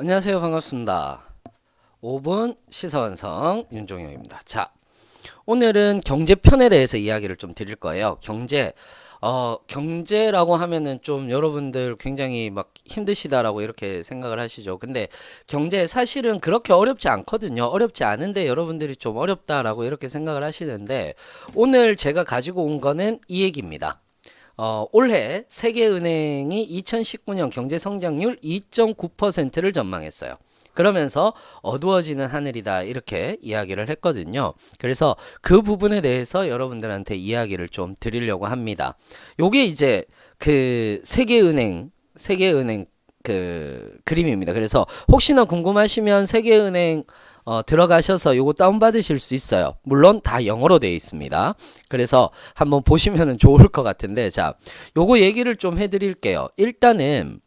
안녕하세요. 반갑습니다. 5분 시사완성 윤종영입니다. 자, 오늘은 경제편에 대해서 이야기를 좀 드릴 거예요. 경제라고 하면은 좀 여러분들 굉장히 막 힘드시다라고 이렇게 생각을 하시죠. 근데 경제 사실은 그렇게 어렵지 않거든요. 어렵지 않은데 여러분들이 좀 어렵다라고 이렇게 생각을 하시는데 오늘 제가 가지고 온 거는 이 얘기입니다. 올해 세계은행이 2019년 경제 성장률 2.9%를 전망했어요. 그러면서 어두워지는 하늘이다 이렇게 이야기를 했거든요. 그래서 그 부분에 대해서 여러분들한테 이야기를 좀 드리려고 합니다. 요게 이제 그 세계은행 그 그림입니다. 그래서 혹시나 궁금하시면 세계은행 들어가셔서 요거 다운받으실 수 있어요. 물론 다 영어로 되어 있습니다. 그래서 한번 보시면은 좋을 것 같은데, 자, 요거 얘기를 좀 해드릴게요. 일단은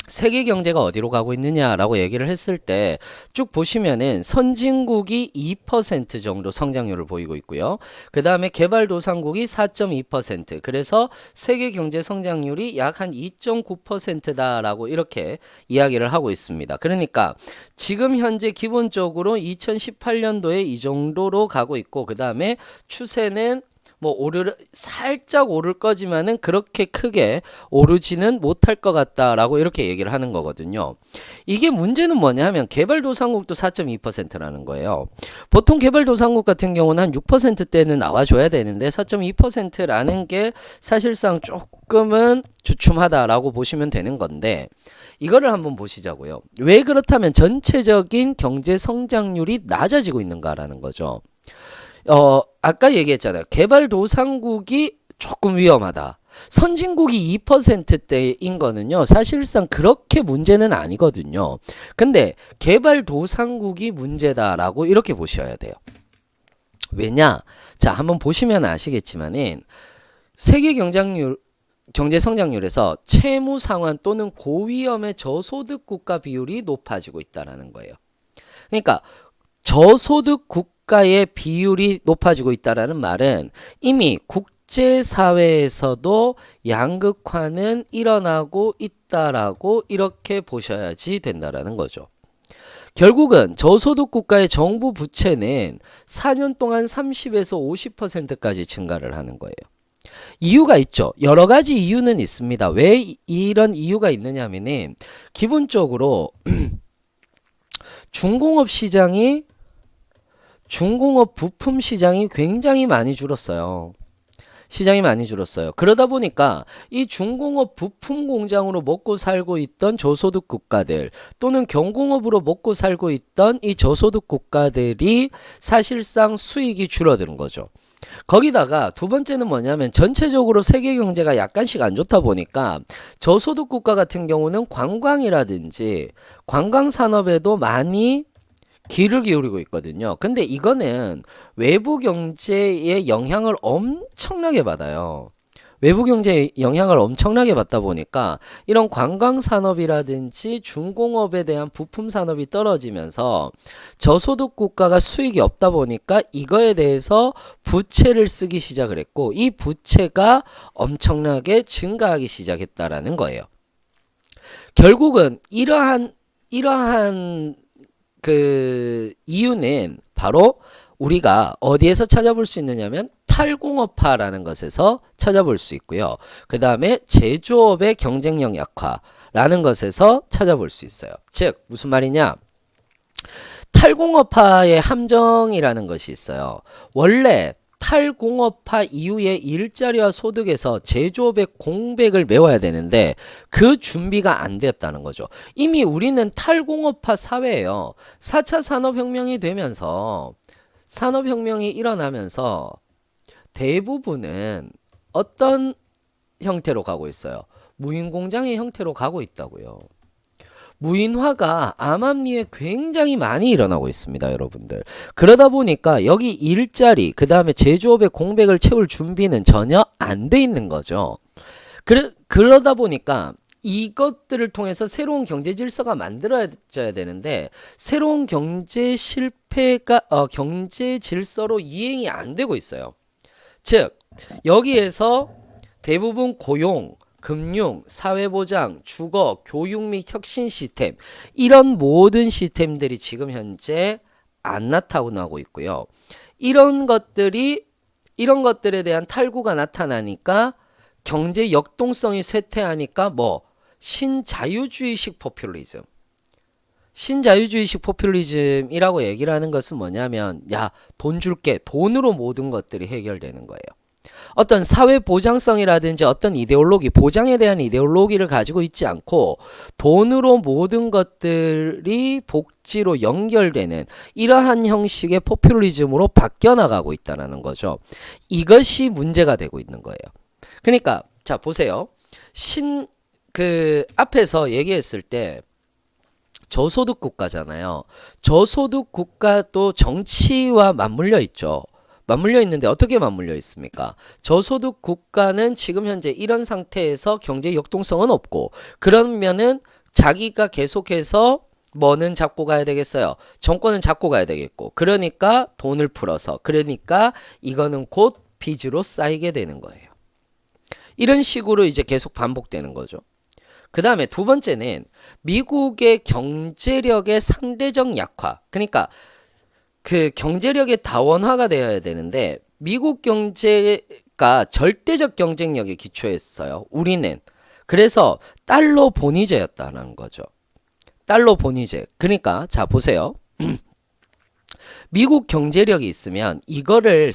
세계 경제가 어디로 가고 있느냐라고 얘기를 했을 때 쭉 보시면은 선진국이 2% 정도 성장률을 보이고 있고요. 그 다음에 개발도상국이 4.2%. 그래서 세계 경제 성장률이 약 한 2.9%다라고 이렇게 이야기를 하고 있습니다. 그러니까 지금 현재 기본적으로 2018년도에 이 정도로 가고 있고, 그 다음에 추세는 뭐 살짝 오를 거지만은 그렇게 크게 오르지는 못할 것 같다라고 이렇게 얘기를 하는 거거든요. 이게 문제는 뭐냐 하면 개발도상국도 4.2%라는 거예요. 보통 개발도상국 같은 경우는 한 6%대는 나와줘야 되는데 4.2%라는 게 사실상 조금은 주춤하다라고 보시면 되는 건데, 이거를 한번 보시자고요. 왜 그렇다면 전체적인 경제 성장률이 낮아지고 있는가라는 거죠. 아까 얘기했잖아요. 개발도상국이 조금 위험하다. 선진국이 2%대인 거는요, 사실상 그렇게 문제는 아니거든요. 근데 개발도상국이 문제다라고 이렇게 보셔야 돼요. 왜냐? 자, 한번 보시면 아시겠지만은 세계 경제 성장률에서 채무 상환 또는 고위험의 저소득 국가 비율이 높아지고 있다라는 거예요. 그러니까 저소득 국가의 비율이 높아지고 있다라는 말은 이미 국제사회에서도 양극화는 일어나고 있다라고 이렇게 보셔야지 된다라는 거죠. 결국은 저소득 국가의 정부 부채는 4년 동안 30에서 50%까지 증가를 하는 거예요. 이유가 있죠. 여러 가지 이유는 있습니다. 왜 이런 이유가 있느냐면은 기본적으로 중공업 부품 시장이 굉장히 많이 줄었어요. 시장이 많이 줄었어요. 그러다 보니까 이 중공업 부품 공장으로 먹고 살고 있던 저소득 국가들 또는 경공업으로 먹고 살고 있던 이 저소득 국가들이 사실상 수익이 줄어드는 거죠. 거기다가 두 번째는 뭐냐면 전체적으로 세계 경제가 약간씩 안 좋다 보니까 저소득 국가 같은 경우는 관광이라든지 관광 산업에도 많이 귀를 기울이고 있거든요. 근데 이거는 외부 경제의 영향을 엄청나게 받아요. 외부 경제의 영향을 엄청나게 받다 보니까 이런 관광 산업이라든지 중공업에 대한 부품 산업이 떨어지면서 저소득 국가가 수익이 없다 보니까 이거에 대해서 부채를 쓰기 시작을 했고, 이 부채가 엄청나게 증가하기 시작했다라는 거예요. 결국은 이러한 그 이유는 바로 우리가 어디에서 찾아볼 수 있느냐면 탈공업화라는 것에서 찾아볼 수 있고요. 그 다음에 제조업의 경쟁력 약화라는 것에서 찾아볼 수 있어요. 즉 무슨 말이냐? 탈공업화의 함정이라는 것이 있어요. 원래 탈공업화 이후에 일자리와 소득에서 제조업의 공백을 메워야 되는데 그 준비가 안 되었다는 거죠. 이미 우리는 탈공업화 사회예요. 4차 산업혁명이 되면서 산업혁명이 일어나면서 대부분은 어떤 형태로 가고 있어요? 무인공장의 형태로 가고 있다고요. 무인화가 암암리에 굉장히 많이 일어나고 있습니다, 여러분들. 그러다 보니까 여기 일자리, 그 다음에 제조업의 공백을 채울 준비는 전혀 안 돼 있는 거죠. 그러다 보니까 이것들을 통해서 새로운 경제 질서가 만들어져야 되는데 새로운 경제 경제 질서로 이행이 안 되고 있어요. 즉, 여기에서 대부분 고용, 금융, 사회보장, 주거, 교육 및 혁신 시스템 이런 모든 시스템들이 지금 현재 안 나타나고 있고요. 이런 것들에 대한 탈구가 나타나니까 경제 역동성이 쇠퇴하니까 뭐 신자유주의식 포퓰리즘. 신자유주의식 포퓰리즘이라고 얘기를 하는 것은 뭐냐면 야, 돈 줄게. 돈으로 모든 것들이 해결되는 거예요. 어떤 사회 보장성이라든지 어떤 이데올로기, 보장에 대한 이데올로기를 가지고 있지 않고 돈으로 모든 것들이 복지로 연결되는 이러한 형식의 포퓰리즘으로 바뀌어 나가고 있다는 거죠. 이것이 문제가 되고 있는 거예요. 그러니까 자 보세요. 앞에서 얘기했을 때 저소득 국가잖아요. 저소득 국가도 정치와 맞물려 있죠. 맞물려 있는데 어떻게 맞물려 있습니까? 저소득 국가는 지금 현재 이런 상태에서 경제 역동성은 없고 그러면은 자기가 계속해서 뭐는 잡고 가야 되겠어요? 정권은 잡고 가야 되겠고 그러니까 돈을 풀어서 그러니까 이거는 곧 빚으로 쌓이게 되는 거예요. 이런 식으로 이제 계속 반복되는 거죠. 그 다음에 두 번째는 미국의 경제력의 상대적 약화. 그러니까 그 경제력의 다원화가 되어야 되는데 미국 경제가 절대적 경쟁력에 기초했어요. 우리는. 그래서 달러 본위제였다는 거죠. 달러 본위제. 그러니까 자 보세요. 미국 경제력이 있으면 이거를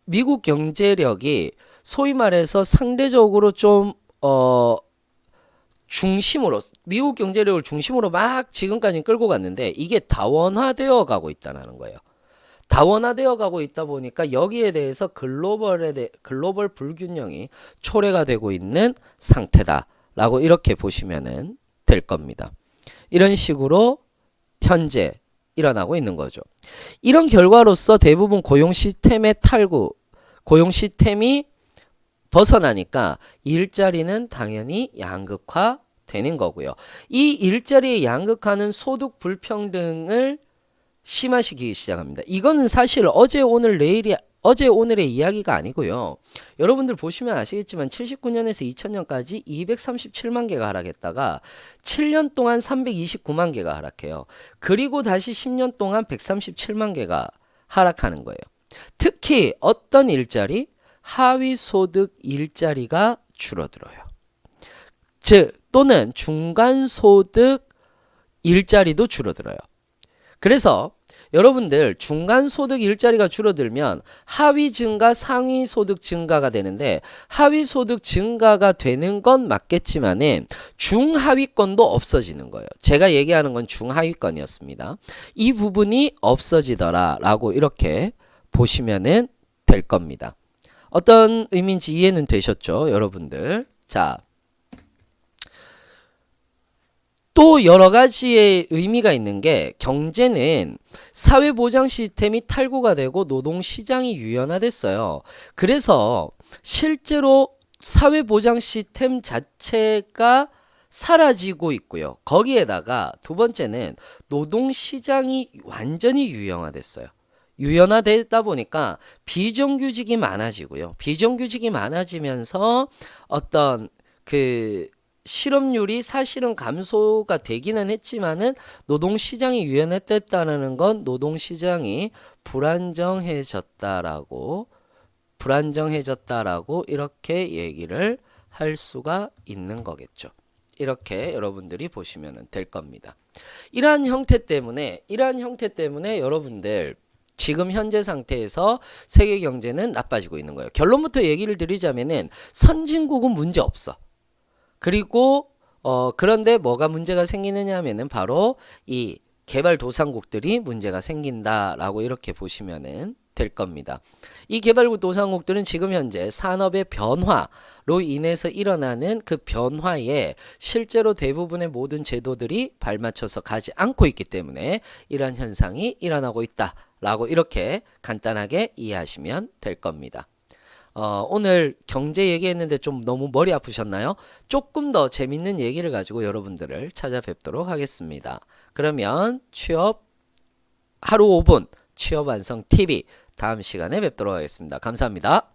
미국 경제력이 소위 말해서 상대적으로 좀 중심으로 미국 경제력을 중심으로 막 지금까지 끌고 갔는데 이게 다원화되어 가고 있다는 거예요. 다원화되어 가고 있다 보니까 여기에 대해서 글로벌 불균형이 초래가 되고 있는 상태다라고 이렇게 보시면은 될 겁니다. 이런 식으로 현재 일어나고 있는 거죠. 이런 결과로서 대부분 고용 시스템의 탈구, 고용 시스템이 벗어나니까 일자리는 당연히 양극화 되는 거고요. 이 일자리의 양극화는 소득 불평등을 심화시키기 시작합니다. 이거는 사실 어제 오늘의 이야기가 아니고요. 여러분들 보시면 아시겠지만 79년에서 2000년까지 237만 개가 하락했다가 7년 동안 329만 개가 하락해요. 그리고 다시 10년 동안 137만 개가 하락하는 거예요. 특히 어떤 일자리? 하위 소득 일자리가 줄어들어요. 즉 또는 중간 소득 일자리도 줄어들어요. 그래서 여러분들 중간 소득 일자리가 줄어들면 하위 증가, 상위 소득 증가가 되는데 하위 소득 증가가 되는 건 맞겠지만은 중하위권도 없어지는 거예요. 제가 얘기하는 건 중하위권이었습니다. 이 부분이 없어지더라라고 이렇게 보시면은 될 겁니다. 어떤 의미인지 이해는 되셨죠, 여러분들? 자, 또 여러 가지의 의미가 있는 게 경제는 사회보장 시스템이 탈구가 되고 노동시장이 유연화됐어요. 그래서 실제로 사회보장 시스템 자체가 사라지고 있고요. 거기에다가 두 번째는 노동시장이 완전히 유형화됐어요. 유연화되다 보니까 비정규직이 많아지고요. 비정규직이 많아지면서 어떤 그 실업률이 사실은 감소가 되기는 했지만은 노동시장이 유연화됐다는 건 노동시장이 불안정해졌다라고 이렇게 얘기를 할 수가 있는 거겠죠. 이렇게 여러분들이 보시면 될 겁니다. 이러한 형태 때문에 여러분들 지금 현재 상태에서 세계 경제는 나빠지고 있는 거예요. 결론부터 얘기를 드리자면은 선진국은 문제 없어. 그리고 그런데 뭐가 문제가 생기느냐 하면은 바로 이 개발도상국들이 문제가 생긴다라고 이렇게 보시면은 될 겁니다. 이 개발도상국들은 지금 현재 산업의 변화로 인해서 일어나는 그 변화에 실제로 대부분의 모든 제도들이 발맞춰서 가지 않고 있기 때문에 이러한 현상이 일어나고 있다라고 이렇게 간단하게 이해하시면 될 겁니다. 오늘 경제 얘기했는데 좀 너무 머리 아프셨나요? 조금 더 재밌는 얘기를 가지고 여러분들을 찾아뵙도록 하겠습니다. 그러면 취업 하루 5분 취업 완성 TV 다음 시간에 뵙도록 하겠습니다. 감사합니다.